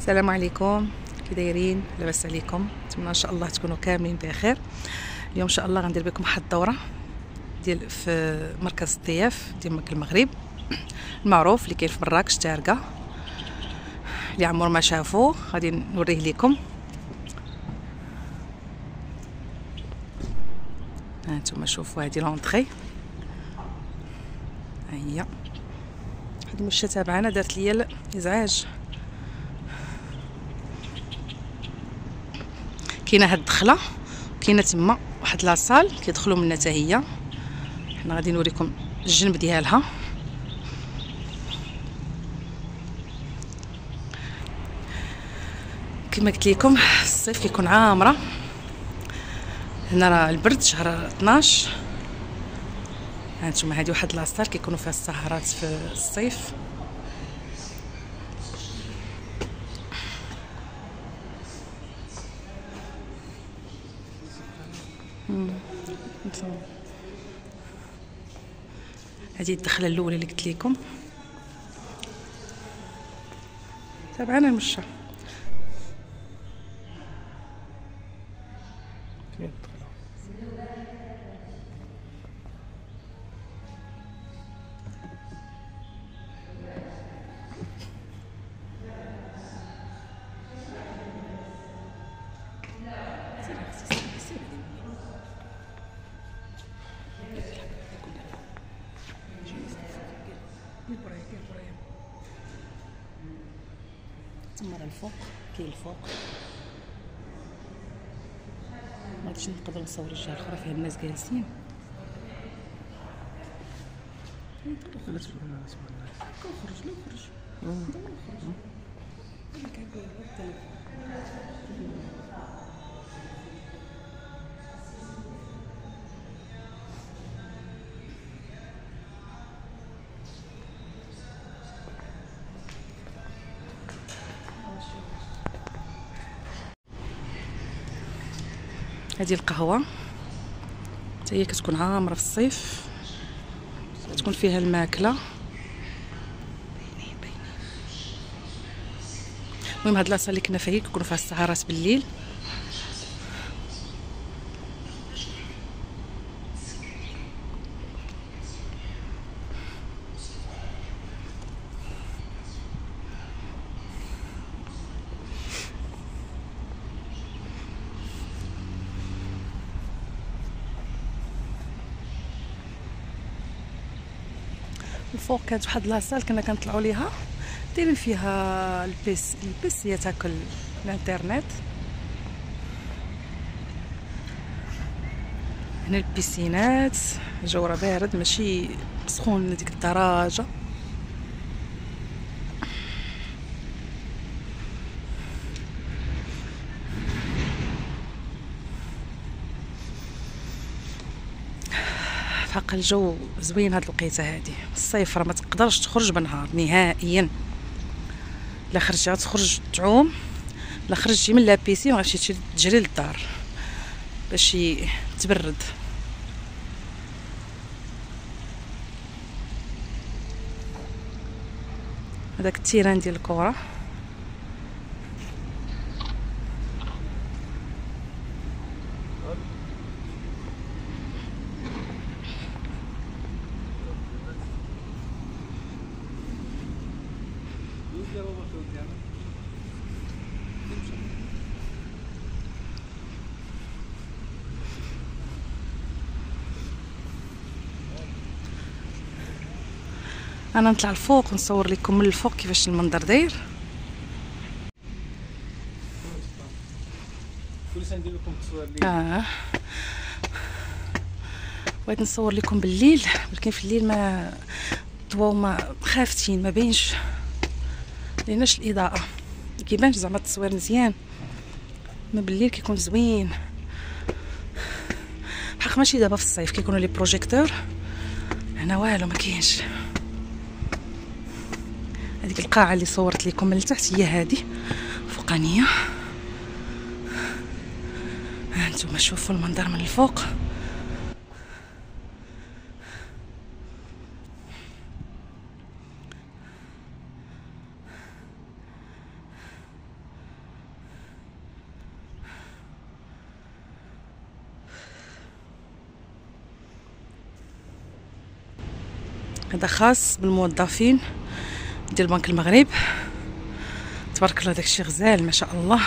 السلام عليكم، كي دايرين؟ لاباس عليكم؟ نتمنى ان شاء الله تكونوا كاملين بخير. اليوم ان شاء الله غندير بكم واحد الدوره ديال في مركز الضياف ديال مكة المغرب المعروف اللي كاين في مراكش تارقه، اللي عمر ما شافوه غادي نوريه لكم. هانتوما شوفوا هذه لونطري، ها هي هاد المشة تابعنا دارت ليا الازعاج. كاينه هاد الدخله، كاينه تما واحد لاصال كيدخلوا منها حتى هي. حنا غادي نوريكم الجنب ديالها. كما قلت لكم الصيف كيكون عامره هنا، راه البرد شهر 12. هانتوما هذه واحد لاصال كيكونوا فيها السهرات في الصيف. هذه الدخله الاولى اللي قلت لكم. تابعنا المشى. تما راه الفوق، كاين الفوق. ما غاديش نقدر نصور الجهه الاخرى فيها الناس جالسين. خرج لا خرج. هذه القهوه حتى هي كتكون عامره في الصيف، تكون فيها الماكله. المهم هاد لاصه اللي كنا فيها كيكونوا فيها السهرات بالليل. الفوق كانت واحد لاصال كنا كنطلعوا ليها، دايرين فيها البيسيه تاكل الانترنت. هنا البيسينات، الجو راه بارد ماشي سخون لديك الدرجه. حق الجو زوين هاد الوقيته هادي. الصيف راه ما تقدرش تخرج بالنهار نهائيا، لا خرجتي غتخرج تعوم، لا خرجتي من لابيسي وغتمشي تجري للدار باش تبرد. هذاك التيران ديال الكره. انا نطلع الفوق نصور لكم من الفوق كيفاش المنظر داير. بغيت نصور لكم بالليل، ولكن في الليل ما الضوء ما خافتين ما بينش ليناش الاضاءه، كيبانش زعما التصوير مزيان. ما بالليل كيكون زوين بحق. ماشي دابا في الصيف كيكونوا لي بروجيكتور، هنا والو ما كاينش. هذيك القاعه اللي صورت لكم من التحت هي هذه فوقانيه. ها انتم شوفوا المنظر من الفوق. هذا خاص بالموظفين ديال بنك المغرب. تبارك الله داكشي غزال ما شاء الله.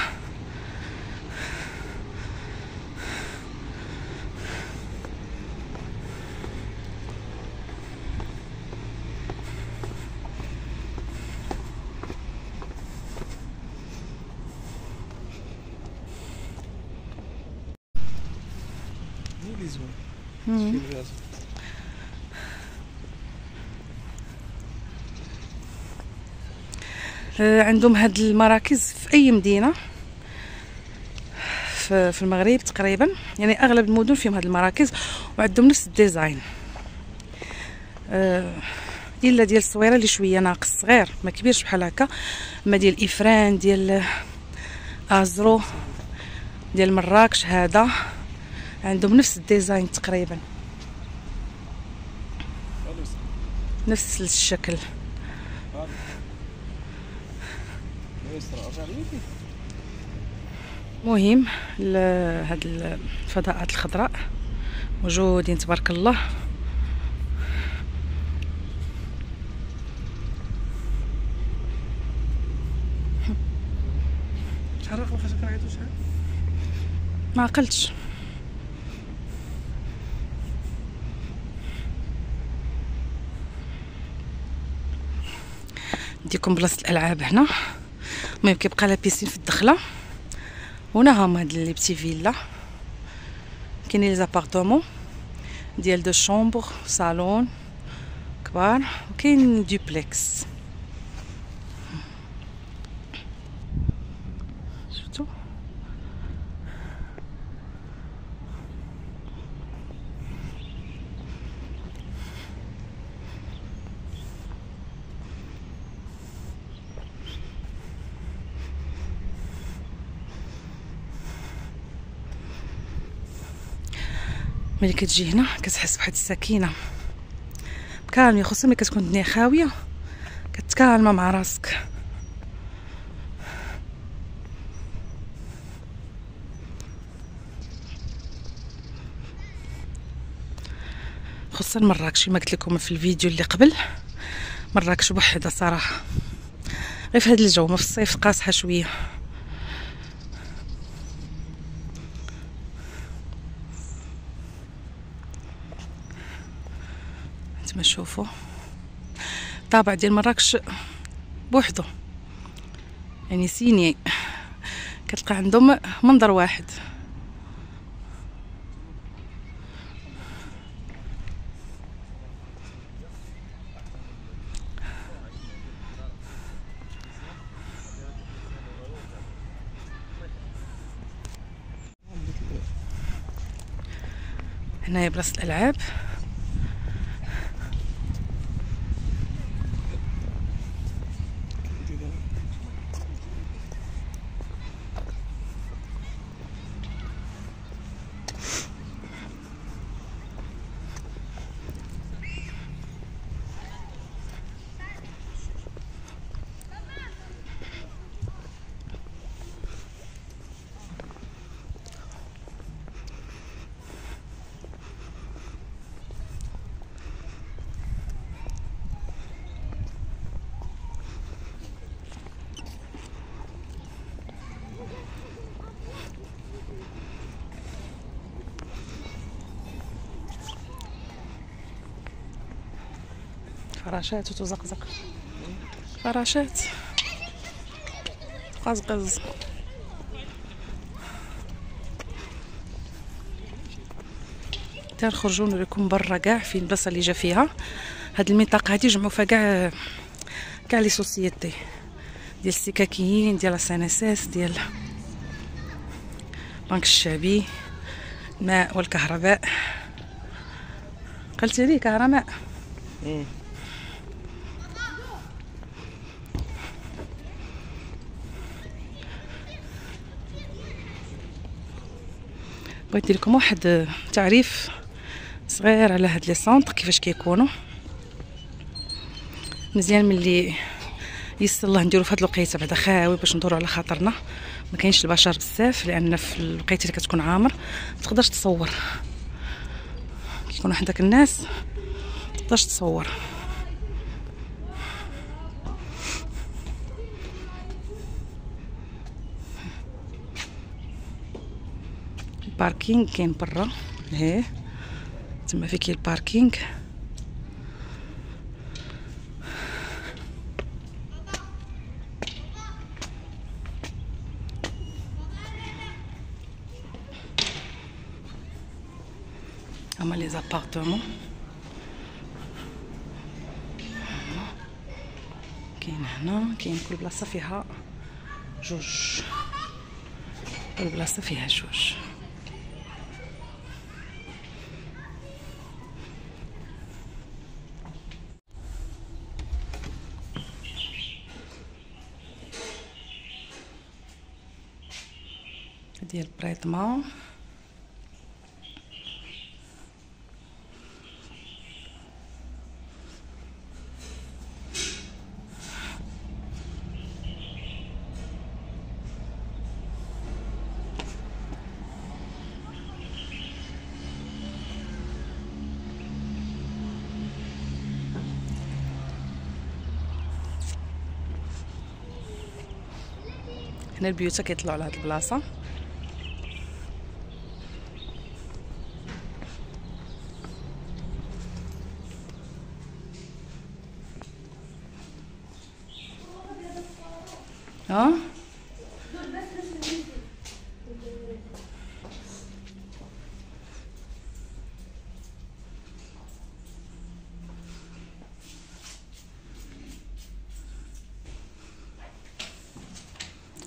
عندهم هاد المراكز في اي مدينه في المغرب تقريبا، يعني اغلب المدن فيهم هاد المراكز وعندهم نفس الديزاين، الا ديال الصويره اللي شويه ناقص صغير ما كبيرش بحال هكا. اما ديال افران ديال ازرو ديال مراكش هذا عندهم نفس الديزاين تقريبا، نفس الشكل. مهم هاد الفضاءات الخضراء موجودين تبارك الله. شحال رقم خاصك نعيطو شحال؟ ما عقلتش. نديكم بلاصه الالعاب هنا. المهم كيبقى لا بيسين في الدخله، هنا هما هاد لي بتي فيلا. كاينين لي زابارتمون ديال دو شومبر صالون كبار، وكاين دوبلكس. شفتوا ملي كتجي هنا كتحس بواحد السكينه كامله، خصوصا ملي كتكون الدنيا خاويه كتكالما مع راسك. خصوصا مراكش ما قلت لكم في الفيديو اللي قبل، مراكش بوحدها صراحه غير في هذا الجو، ما في الصيف قاصحه شويه. ما تشوفوا الطابع ديال مراكش بوحدو، يعني سيني كتلقى عندهم منظر واحد. هنايا بلاصه الالعاب. فراشات وتزقزق، فراشات قزقز. تنخرجوا نوريكم برا كاع فين البلاصه اللي جا فيها هاد المنطقه هادي. جمعوا فيها كاع لي سوسيتي ديال السكاكين ديال لا سي ان اس اس ديال البنك الشعبي، الماء والكهرباء. قلت لي كهرباء. بغيت ندير لكم واحد تعريف صغير على هاد لي سونطر كيفاش كيكونوا. مزيان ملي يسر الله نديرو في هاد الوقيته بعدا خاوي باش ندورو على خاطرنا، ما كاينش البشر بزاف، لان في الوقيته اللي كتكون عامر ما تقدرش تصور، كيكونوا حداك الناس ما تقدرش تصور. الباركينغ كاين برا لهيه تما فين كاين الباركينغ. هما لي زابارتمون كاين هنا، كاين كل بلاصه فيها جوج، كل بلاصه فيها جوج. ديال البريطمون هنا البيوت كيطلعوا على هاد البلاصه.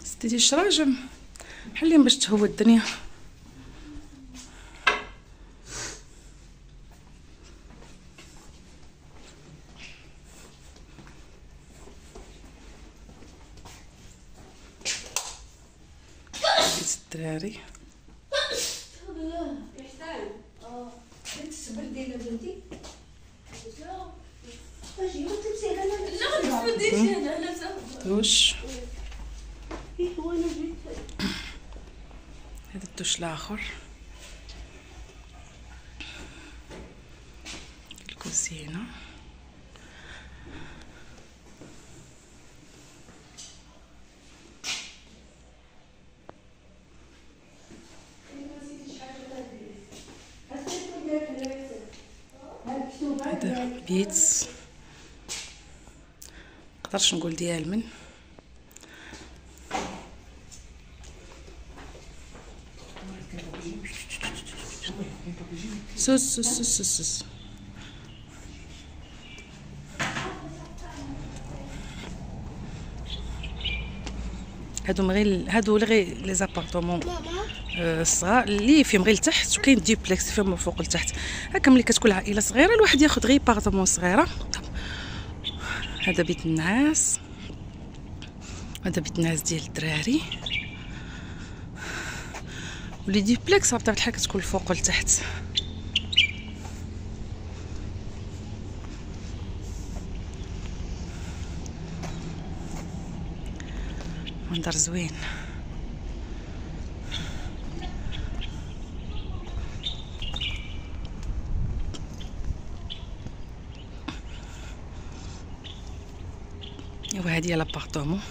ستيتي الشراجم حلين باش تهوى الدنيا. الدراري دوش، هذا الدوش الاخر، الكوزينه، هذا بيتس مقدرش نقول ديال من سوس. هادو غير لي زابارتمون الصغار اللي فيهم غير لتحت، وكاين ديبلكس فيهم من فوق لتحت. هكا ملي كتكون عائله صغيره الواحد ياخذ غير بارتمون صغيره. هذا بيت النعاس، هذا بيت النعاس ديال الدراري، ولي ديبلكس بطبيعه الحال كتكون الفوق لتحت. منظر زوين. ايوا هادي هي لابارطومون.